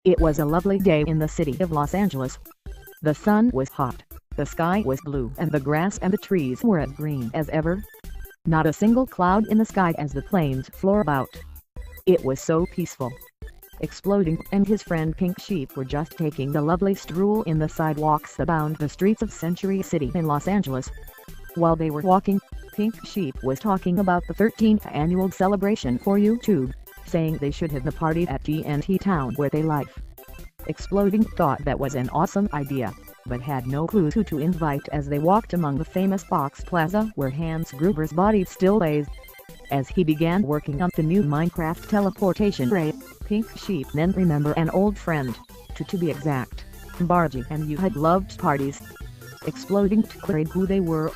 It was a lovely day in the city of Los Angeles. The sun was hot, the sky was blue, and the grass and the trees were as green as ever. Not a single cloud in the sky as the planes flew about. It was so peaceful. Exploding and his friend Pink Sheep were just taking the lovely stroll in the sidewalks that bound the streets of Century City in Los Angeles. While they were walking, Pink Sheep was talking about the 13th annual celebration for YouTube, saying they should have the party at TNT Town where they live. Exploding thought that was an awesome idea, but had no clue who to invite as they walked among the famous Fox Plaza where Hans Gruber's body still lays. As he began working on the new Minecraft teleportation ray, Pink Sheep then remembered an old friend, to be exact. Bargy and you had loved parties. Exploding declared who they were.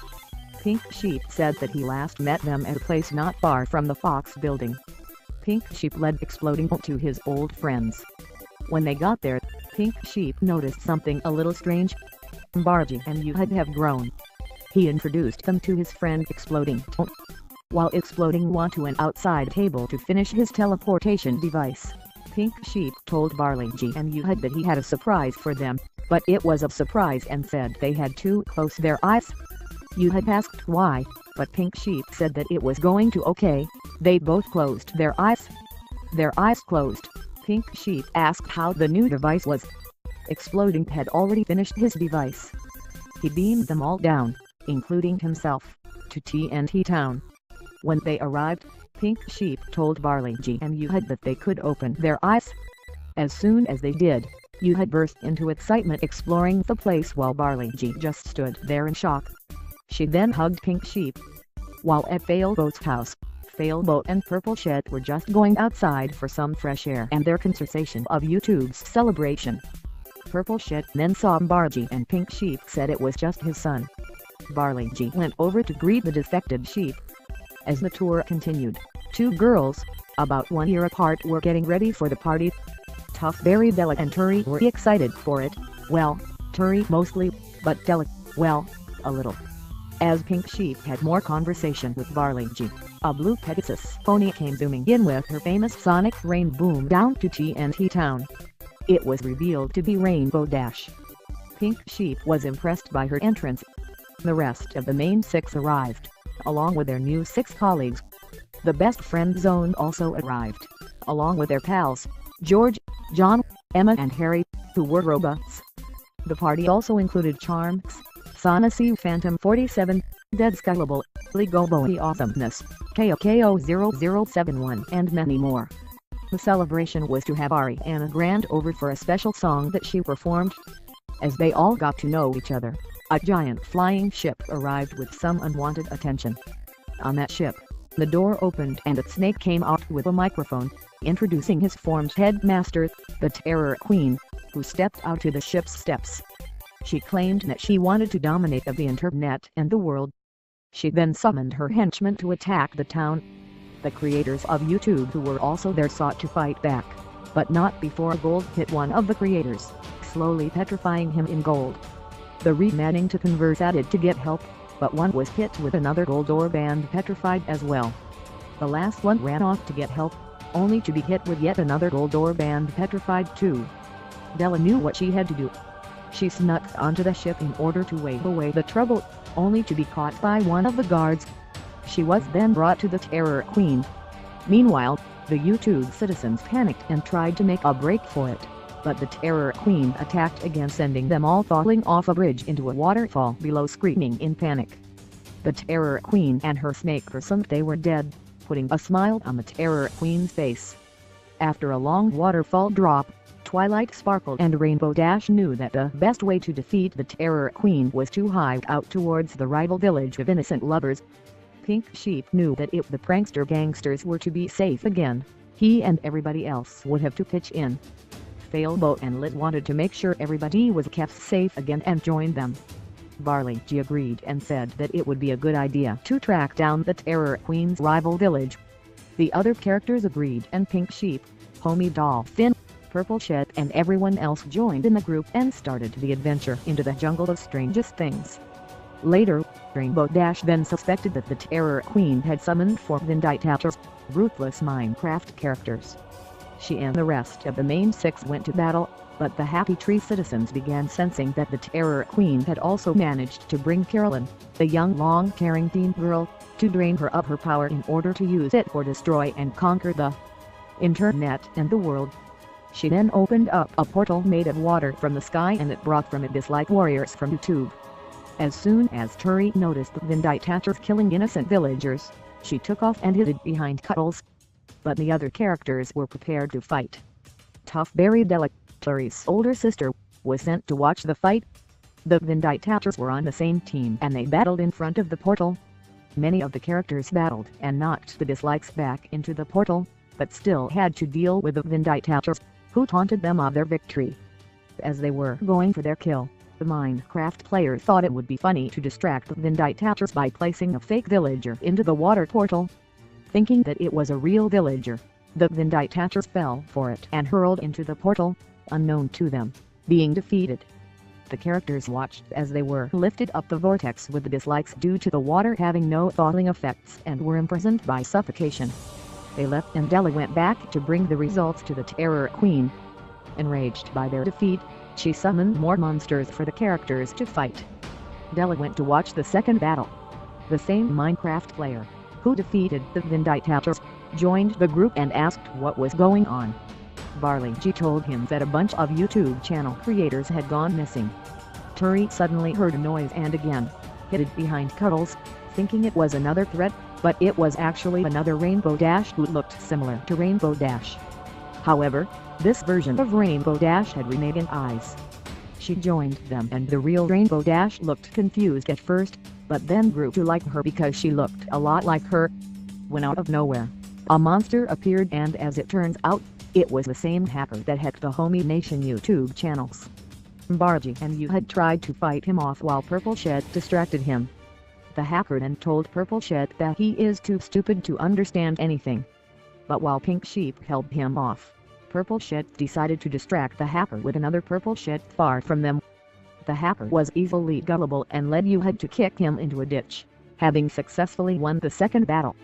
Pink Sheep said that he last met them at a place not far from the Fox building. Pink Sheep led Exploding to his old friends. When they got there, Pink Sheep noticed something a little strange. Bargy and you have grown. He introduced them to his friend Exploding. While Exploding went to an outside table to finish his teleportation device, Pink Sheep told Bargy and you that he had a surprise for them, but it was a surprise and said they had to close their eyes. You had asked why, but Pink Sheep said that it was going to okay. They both closed their eyes. Their eyes closed. Pink Sheep asked how the new device was. Exploding had already finished his device. He beamed them all down, including himself, to TNT Town. When they arrived, Pink Sheep told Bargy and you that they could open their eyes. As soon as they did, you burst into excitement exploring the place while Bargy just stood there in shock. She then hugged Pink Sheep. While at Failboat's house, Failboat and Purple Shed were just going outside for some fresh air and their conversation of YouTube's celebration. Purple Shed then saw Bargy and Pink Sheep said it was just his son. Bargy went over to greet the defected sheep. As the tour continued, two girls, about 1 year apart, were getting ready for the party. Tough Berry, Della and Turi were excited for it. Well, Turi mostly, but Della, well, a little. As Pink Sheep had more conversation with Bargy, a blue Pegasus pony came zooming in with her famous sonic rain boom down to TNT Town. It was revealed to be Rainbow Dash. Pink Sheep was impressed by her entrance. The rest of the main six arrived, along with their new 6 colleagues. The Best Friend Zone also arrived, along with their pals, George, John, Emma and Harry, who were robots. The party also included Charms, Sana C Phantom 47, Dead Skylable, Legoboy Awesomeness, KOKO0071 and many more. The celebration was to have Ariana Grande over for a special song that she performed. As they all got to know each other, a giant flying ship arrived with some unwanted attention. On that ship, the door opened and a snake came out with a microphone, introducing his formed headmaster, the Terror Queen, who stepped out to the ship's steps. She claimed that she wanted to dominate the internet and the world. She then summoned her henchmen to attack the town. The creators of YouTube who were also there sought to fight back, but not before gold hit one of the creators, slowly petrifying him in gold. The remaining to converse added to get help, but one was hit with another gold orb and petrified as well. The last one ran off to get help, only to be hit with yet another gold orb and petrified too. Della knew what she had to do. She snuck onto the ship in order to wave away the trouble, only to be caught by one of the guards. She was then brought to the Terror Queen. Meanwhile, the YouTube citizens panicked and tried to make a break for it, but the Terror Queen attacked again, sending them all falling off a bridge into a waterfall below, screaming in panic. The Terror Queen and her snake assumed they were dead, putting a smile on the Terror Queen's face. After a long waterfall drop, Twilight Sparkle and Rainbow Dash knew that the best way to defeat the Terror Queen was to hide out towards the rival village of innocent lovers. Pink Sheep knew that if the prankster gangsters were to be safe again, he and everybody else would have to pitch in. Failboat and Lit wanted to make sure everybody was kept safe again and joined them. Bargy agreed and said that it would be a good idea to track down the Terror Queen's rival village. The other characters agreed and Pink Sheep, Homie Dolphin, Purple Shed and everyone else joined in the group and started the adventure into the jungle of strangest things. Later, Rainbow Dash then suspected that the Terror Queen had summoned 4 Vindicators, ruthless Minecraft characters. She and the rest of the main six went to battle, but the Happy Tree citizens began sensing that the Terror Queen had also managed to bring Carolyn, the young long-haired teen girl, to drain her of her power in order to use it for destroy and conquer the internet and the world. She then opened up a portal made of water from the sky, and it brought from it dislike warriors from YouTube. As soon as Turi noticed the Vinditators killing innocent villagers, she took off and hid behind Cuddles. But the other characters were prepared to fight. Tough Berry Delic, Turi's older sister, was sent to watch the fight. The Vinditators were on the same team and they battled in front of the portal. Many of the characters battled and knocked the dislikes back into the portal, but still had to deal with the Vinditators, who taunted them of their victory. As they were going for their kill, the Minecraft player thought it would be funny to distract the Vinditators by placing a fake villager into the water portal. Thinking that it was a real villager, the Vinditators fell for it and hurled into the portal, unknown to them, being defeated. The characters watched as they were lifted up the vortex with the dislikes due to the water having no thawing effects and were imprisoned by suffocation. They left and Della went back to bring the results to the Terror Queen. Enraged by their defeat, she summoned more monsters for the characters to fight. Della went to watch the second battle. The same Minecraft player, who defeated the Vinditators, joined the group and asked what was going on. Barley G told him that a bunch of YouTube channel creators had gone missing. Turi suddenly heard a noise and again hid behind Cuddles, thinking it was another threat, but it was actually another Rainbow Dash who looked similar to Rainbow Dash. However, this version of Rainbow Dash had remaining eyes. She joined them and the real Rainbow Dash looked confused at first, but then grew to like her because she looked a lot like her. When out of nowhere, a monster appeared, and as it turns out, it was the same hacker that hacked the Homie Nation YouTube channels. Bargy and you had tried to fight him off while Purple Shed distracted him. The hacker then told Purple Shed that he is too stupid to understand anything. But while Pink Sheep held him off, Purple Shed decided to distract the hacker with another Purple Shed far from them. The hacker was easily gullible and led Yuhad to kick him into a ditch, having successfully won the second battle.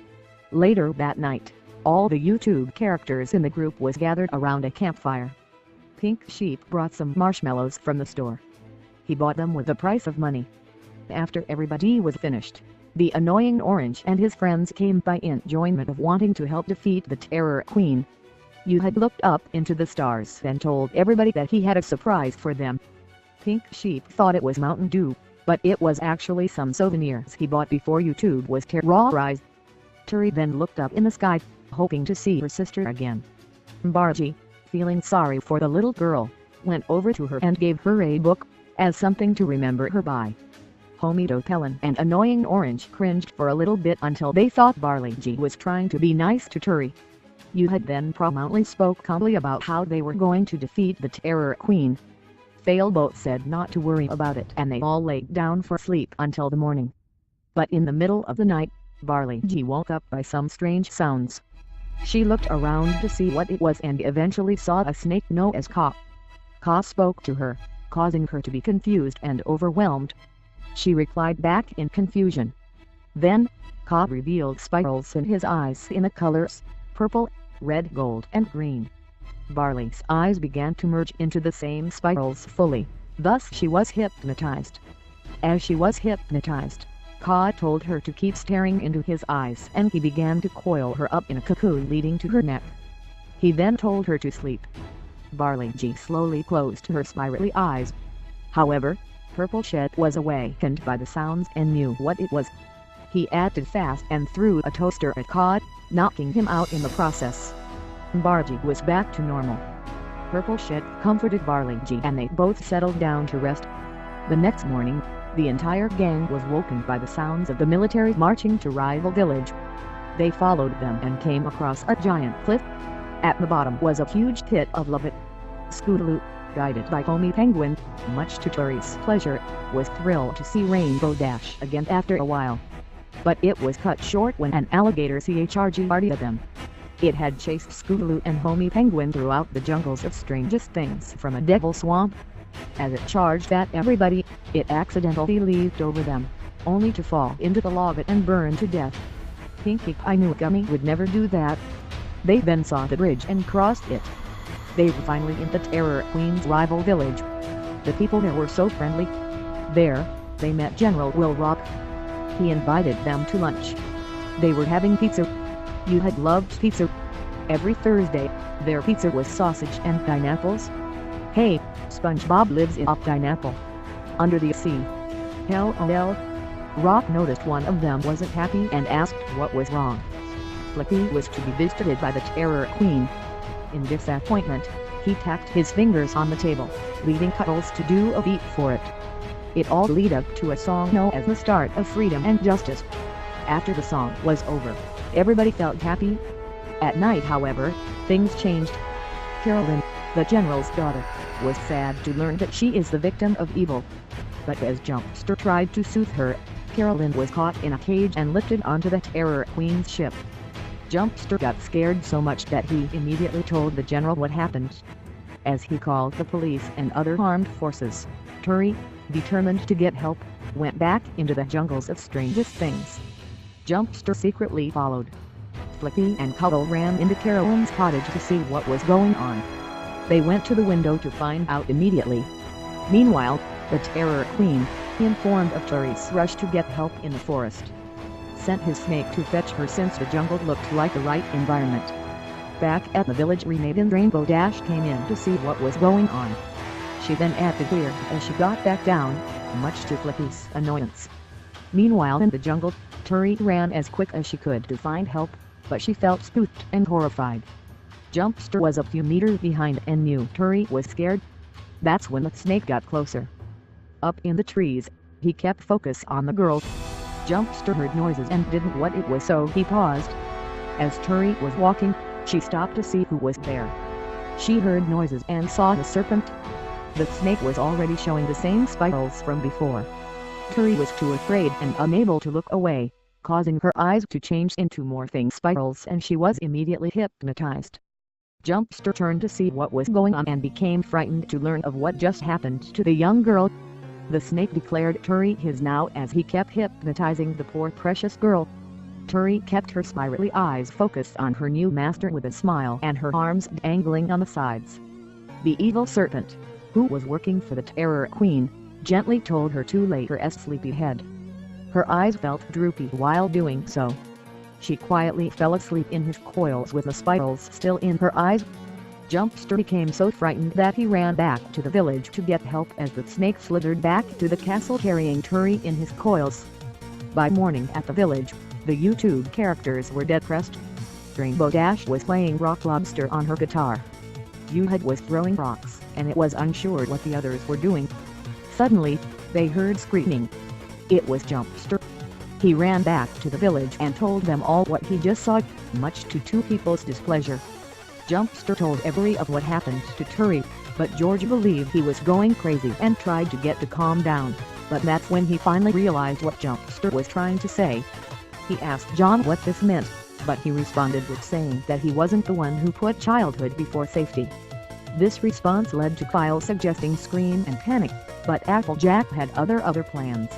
Later that night, all the YouTube characters in the group was gathered around a campfire. Pink Sheep brought some marshmallows from the store. He bought them with the price of money. After everybody was finished, the annoying Orange and his friends came by in enjoyment of wanting to help defeat the Terror Queen. Yuhad looked up into the stars and told everybody that he had a surprise for them. Pink Sheep thought it was Mountain Dew, but it was actually some souvenirs he bought before YouTube was terrorized. Turi then looked up in the sky, hoping to see her sister again. Bargy, feeling sorry for the little girl, went over to her and gave her a book, as something to remember her by. Homie Dopelin and annoying Orange cringed for a little bit until they thought Barley G was trying to be nice to Turi. Yuhad then promptly spoke calmly about how they were going to defeat the Terror Queen. Fail both said not to worry about it and they all laid down for sleep until the morning. But in the middle of the night, Barley G woke up by some strange sounds. She looked around to see what it was and eventually saw a snake known as Ka. Ka spoke to her, causing her to be confused and overwhelmed. She replied back in confusion. Then, Ka revealed spirals in his eyes in the colors purple, red, gold, and green. Barley's eyes began to merge into the same spirals fully, thus she was hypnotized. As she was hypnotized, Ka told her to keep staring into his eyes and he began to coil her up in a cocoon leading to her neck. He then told her to sleep. Barley G slowly closed her spirally eyes. However, Purple Shed was awakened by the sounds and knew what it was. He acted fast and threw a toaster at Ka, knocking him out in the process. Bargy was back to normal. Purple Shed comforted Barley G and they both settled down to rest. The next morning, the entire gang was woken by the sounds of the military marching to rival village. They followed them and came across a giant cliff. At the bottom was a huge pit of lava. Scootaloo, guided by Homie Penguin, much to Turi's pleasure, was thrilled to see Rainbow Dash again after a while. But it was cut short when an alligator charged at them. It had chased Scootaloo and Homie Penguin throughout the jungles of strangest things from a devil swamp. As it charged at everybody, it accidentally leaped over them, only to fall into the lava and burn to death. Pinkie Pie knew Gummy would never do that. They then saw the bridge and crossed it. They were finally in the Terror Queen's rival village. The people there were so friendly. There, they met General Will Rock. He invited them to lunch. They were having pizza. You had loved pizza. Every Thursday, their pizza was sausage and pineapples. Hey, SpongeBob lives in Pineapple. Under the sea. LOL. Rock noticed one of them wasn't happy and asked what was wrong. Flippy was to be visited by the Terror Queen. In disappointment, he tapped his fingers on the table, leaving Cuddles to do a beat for it. It all led up to a song known as The Start of Freedom and Justice. After the song was over, everybody felt happy. At night, however, things changed. Carolyn, the general's daughter, was sad to learn that she is the victim of evil. But as Jumpster tried to soothe her, Carolyn was caught in a cage and lifted onto the Terror Queen's ship. Jumpster got scared so much that he immediately told the general what happened. As he called the police and other armed forces, Turi, determined to get help, went back into the jungles of strangest things. Jumpster secretly followed. Flippy and Cuddle ran into Carolyn's cottage to see what was going on. They went to the window to find out immediately. Meanwhile, the Terror Queen, informed of Turi's rush to get help in the forest, sent his snake to fetch her since the jungle looked like the right environment. Back at the village, Renee Rainbow Dash came in to see what was going on. She then acted weird as she got back down, much to Flippy's annoyance. Meanwhile in the jungle, Turi ran as quick as she could to find help, but she felt spooked and horrified. Jumpster was a few meters behind and knew Turi was scared. That's when the snake got closer. Up in the trees, he kept focus on the girl. Jumpster heard noises and didn't know what it was, so he paused. As Turi was walking, she stopped to see who was there. She heard noises and saw the serpent. The snake was already showing the same spirals from before. Turi was too afraid and unable to look away, causing her eyes to change into morphing spirals, and she was immediately hypnotized. Jumpster turned to see what was going on and became frightened to learn of what just happened to the young girl. The snake declared Turi his now as he kept hypnotizing the poor precious girl. Turi kept her spirally eyes focused on her new master with a smile and her arms dangling on the sides. The evil serpent, who was working for the Terror Queen, gently told her to lay her sleepy head. Her eyes felt droopy while doing so. She quietly fell asleep in his coils with the spirals still in her eyes. Jumpster became so frightened that he ran back to the village to get help as the snake slithered back to the castle carrying Turi in his coils. By morning at the village, the YouTube characters were depressed. Rainbow Dash was playing Rock Lobster on her guitar. Uhud was throwing rocks, and it was unsure what the others were doing. Suddenly, they heard screaming. It was Jumpster. He ran back to the village and told them all what he just saw, much to two people's displeasure. Jumpster told every of what happened to Turi, but George believed he was going crazy and tried to get to calm down, but that's when he finally realized what Jumpster was trying to say. He asked John what this meant, but he responded with saying that he wasn't the one who put childhood before safety. This response led to Kyle suggesting scream and panic, but Applejack had other plans.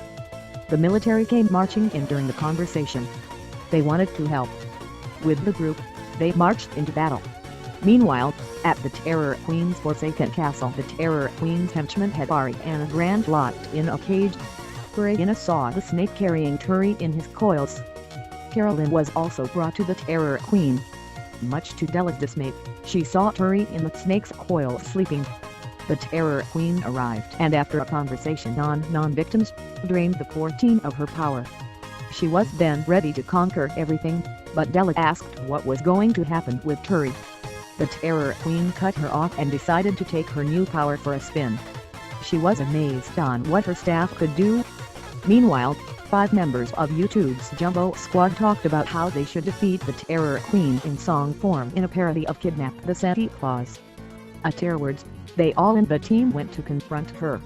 The military came marching in during the conversation. They wanted to help. With the group, they marched into battle. Meanwhile, at the Terror Queen's forsaken castle, the Terror Queen's henchmen had Ariana Grande locked in a cage. Ariana saw the snake carrying Turi in his coils. Carolyn was also brought to the Terror Queen. Much to Della's dismay, she saw Turi in the snake's coils sleeping. The Terror Queen arrived and after a conversation on non-victims, drained the core team of her power. She was then ready to conquer everything, but Della asked what was going to happen with Turi. The Terror Queen cut her off and decided to take her new power for a spin. She was amazed on what her staff could do. Meanwhile, 5 members of YouTube's Jumbo Squad talked about how they should defeat the Terror Queen in song form in a parody of Kidnap the Santa Claus. Afterwards, they all in the team went to confront her.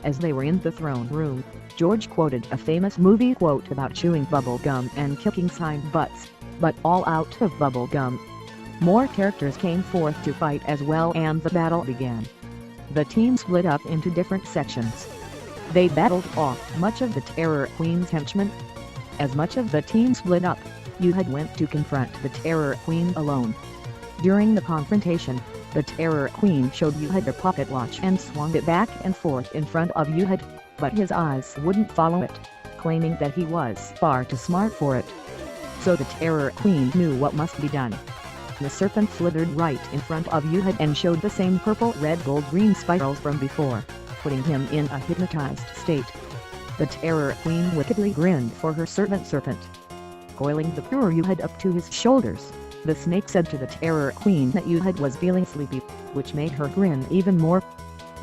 As they were in the throne room, George quoted a famous movie quote about chewing bubble gum and kicking sign butts, but all out of bubble gum. More characters came forth to fight as well and the battle began. The team split up into different sections. They battled off much of the Terror Queen's henchmen. As much of the team split up, Yuhud went to confront the Terror Queen alone. During the confrontation, the Terror Queen showed Yuhud a pocket watch and swung it back and forth in front of Yuhud, but his eyes wouldn't follow it, claiming that he was far too smart for it. So the Terror Queen knew what must be done. The serpent slithered right in front of Yuhud and showed the same purple, red, gold, green spirals from before, putting him in a hypnotized state. The Terror Queen wickedly grinned for her serpent. Coiling the pure Yuhud up to his shoulders, the snake said to the Terror Queen that Yuhud was feeling sleepy, which made her grin even more.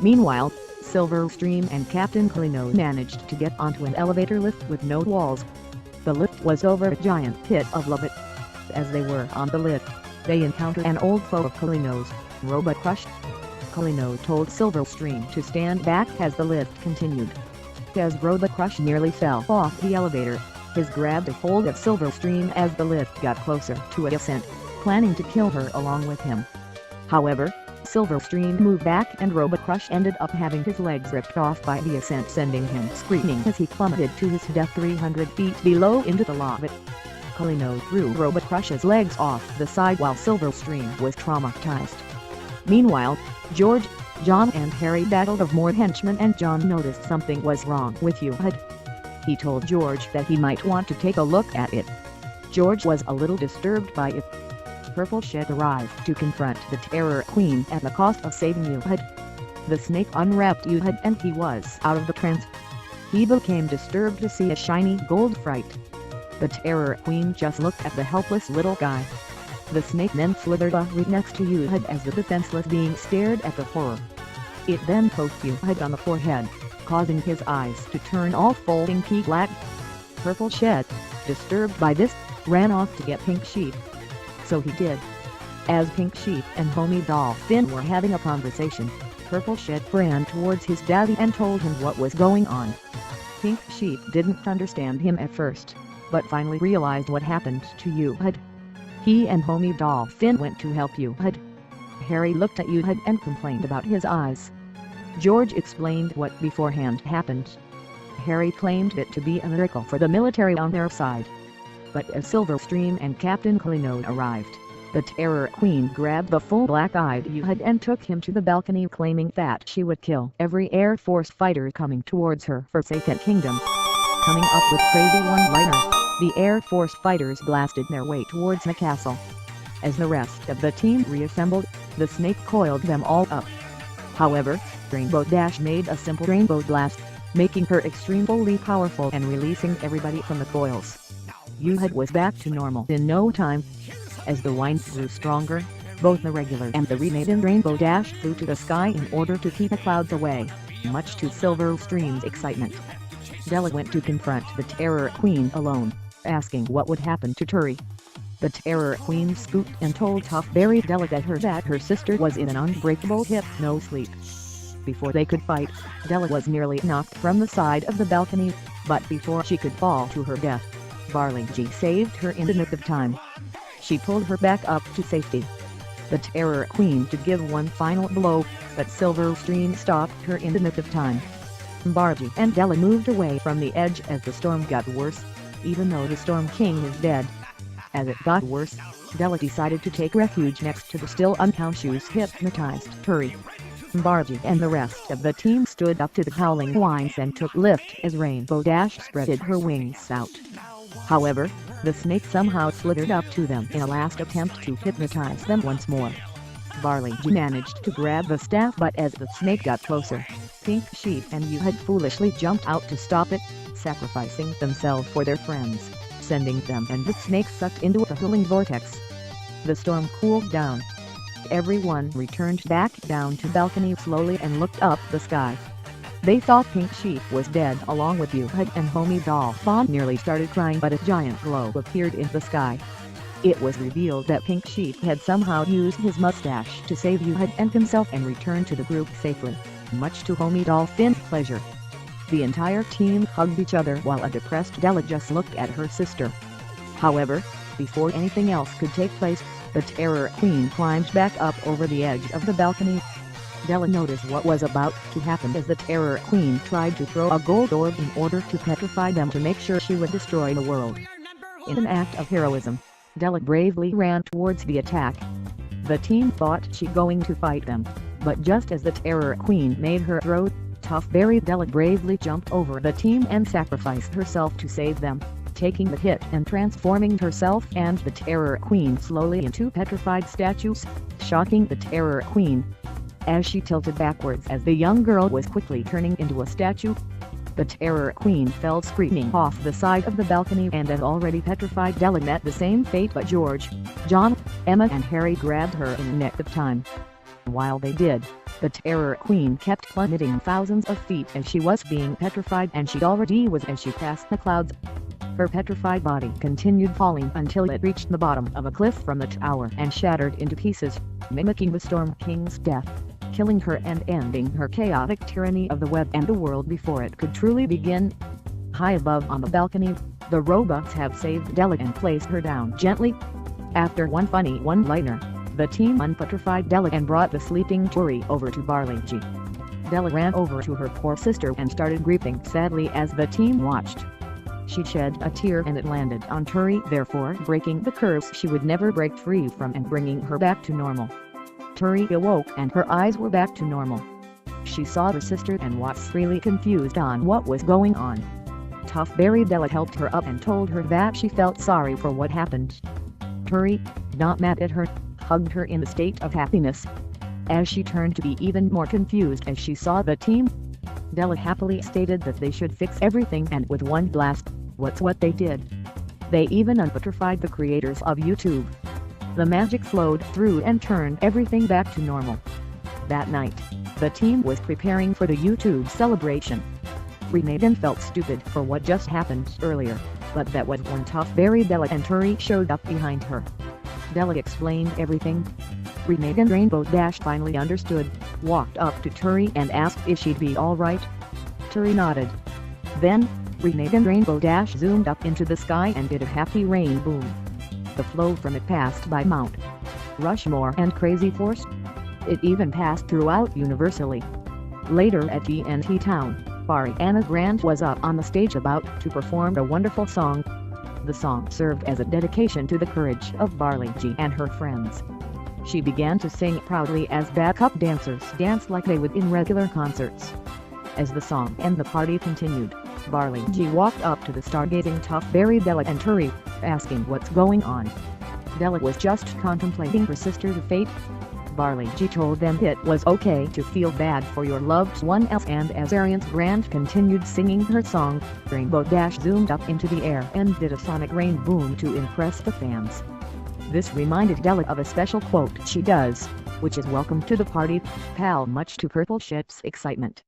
Meanwhile, Silverstream and Captain Kalino managed to get onto an elevator lift with no walls. The lift was over a giant pit of lava. As they were on the lift, they encountered an old foe of Kalino's, Robocrush. Kalino told Silverstream to stand back as the lift continued. As Robocrush nearly fell off the elevator, he grabbed a hold of Silverstream as the lift got closer to a ascent, planning to kill her along with him. However, Silverstream moved back and Robocrush ended up having his legs ripped off by the ascent, sending him screaming as he plummeted to his death 300 feet below into the lava. Kalino threw Robocrush's legs off the side while Silverstream was traumatized. Meanwhile, George, John and Harry battled of more henchmen, and John noticed something was wrong with Yuhud. He told George that he might want to take a look at it. George was a little disturbed by it. Purple Shed arrived to confront the Terror Queen at the cost of saving Yuhud. The snake unwrapped Yuhud and he was out of the trance. He became disturbed to see a shiny gold fright. The Terror Queen just looked at the helpless little guy. The snake then slithered right next to Yuhud as the defenseless being stared at the horror. It then poked Yuhud on the forehead, causing his eyes to turn all folding pea black. Purple Shed, disturbed by this, ran off to get Pink Sheep. So he did. As Pink Sheep and Homie Dolphin were having a conversation, Purple Shed ran towards his daddy and told him what was going on. Pink Sheep didn't understand him at first, but finally realized what happened to Yuhud. He and Homie Dolphin went to help Yuhud. Harry looked at Yuhud and complained about his eyes. George explained what beforehand happened. Harry claimed it to be a miracle for the military on their side. But as Silverstream and Captain Kalino arrived, the Terror Queen grabbed the full black-eyed Yuhud and took him to the balcony, claiming that she would kill every Air Force fighter coming towards her Forsaken Kingdom. Coming up with crazy one-liners, the Air Force fighters blasted their way towards the castle. As the rest of the team reassembled, the snake coiled them all up. However, Rainbow Dash made a simple rainbow blast, making her extremely powerful and releasing everybody from the coils. Yuhud was back to normal in no time. As the winds grew stronger, both the regular and the remade Rainbow Dash flew to the sky in order to keep the clouds away, much to Silverstream's excitement. Della went to confront the Terror Queen alone, asking what would happen to Turi. The Terror Queen scooped and told Tough Berry Della that her sister was in an unbreakable hypno-sleep. Before they could fight, Della was nearly knocked from the side of the balcony, but before she could fall to her death, Barley G saved her in the nick of time. She pulled her back up to safety. The Terror Queen to give one final blow, but Silverstream stopped her in the nick of time. Bargy and Della moved away from the edge as the storm got worse, even though the Storm King is dead. As it got worse, Della decided to take refuge next to the still unconscious hypnotized Turi. Bargy and the rest of the team stood up to the howling winds and took lift as Rainbow Dash spreaded her wings out. However, the snake somehow slithered up to them in a last attempt to hypnotize them once more. Barley G managed to grab the staff, but as the snake got closer, Pink Sheep and Yuhud foolishly jumped out to stop it, sacrificing themselves for their friends, sending them and the snake sucked into a hurling vortex. The storm cooled down. Everyone returned back down to balcony slowly and looked up the sky. They thought Pink Sheep was dead along with Yuhud, and Homie Dolphin nearly started crying, but a giant glow appeared in the sky. It was revealed that Pink Sheep had somehow used his mustache to save Yuhud and himself and return to the group safely, much to Homie Dolphin's pleasure. The entire team hugged each other while a depressed Della just looked at her sister. However, before anything else could take place, the Terror Queen climbed back up over the edge of the balcony. Della noticed what was about to happen as the Terror Queen tried to throw a gold orb in order to petrify them to make sure she would destroy the world. In an act of heroism, Della bravely ran towards the attack. The team thought she going to fight them, but just as the Terror Queen made her throw, Tough Berry Della bravely jumped over the team and sacrificed herself to save them, taking the hit and transforming herself and the Terror Queen slowly into petrified statues, shocking the Terror Queen. As she tilted backwards as the young girl was quickly turning into a statue, the Terror Queen fell screaming off the side of the balcony, and an already petrified Della met the same fate, but George, John, Emma and Harry grabbed her in the nick of time. While they did, the Terror Queen kept plummeting thousands of feet as she was being petrified, and she already was as she passed the clouds. Her petrified body continued falling until it reached the bottom of a cliff from the tower and shattered into pieces, mimicking the Storm King's death, killing her and ending her chaotic tyranny of the web and the world before it could truly begin. High above on the balcony, the robots have saved Della and placed her down gently. After one funny one-liner, the team unpetrified Della and brought the sleeping Turi over to Barley G. Della ran over to her poor sister and started weeping sadly as the team watched. She shed a tear and it landed on Turi, therefore breaking the curse she would never break free from and bringing her back to normal. Turi awoke and her eyes were back to normal. She saw her sister and was really confused on what was going on. Tough Berry Della helped her up and told her that she felt sorry for what happened. Turi, not mad at her, hugged her in a state of happiness. As she turned to be even more confused as she saw the team, Della happily stated that they should fix everything, and with one blast, what's what they did. They even unpetrified the creators of YouTube. The magic flowed through and turned everything back to normal. That night, the team was preparing for the YouTube celebration. Renegan felt stupid for what just happened earlier, but that was when Tough Berry Della and Turi showed up behind her. Della explained everything. Renegan Rainbow Dash finally understood, walked up to Turi and asked if she'd be alright. Turi nodded. Then, Renegan Rainbow Dash zoomed up into the sky and did a happy rain boom. The flow from it passed by Mount Rushmore and Crazy Force. It even passed throughout universally. Later at TNT Town, Ariana Grande was up on the stage about to perform a wonderful song. The song served as a dedication to the courage of Barley G and her friends. She began to sing proudly as backup dancers danced like they would in regular concerts. As the song and the party continued, Barley G walked up to the stargazing Tough Berry Della and Turi, asking what's going on. Della was just contemplating her sister's fate. Barley G told them it was okay to feel bad for your loved one else, and as Ariana Grande continued singing her song, Rainbow Dash zoomed up into the air and did a sonic rain boom to impress the fans. This reminded Della of a special quote she does, which is "Welcome to the party, pal," much to Purple Ship's excitement.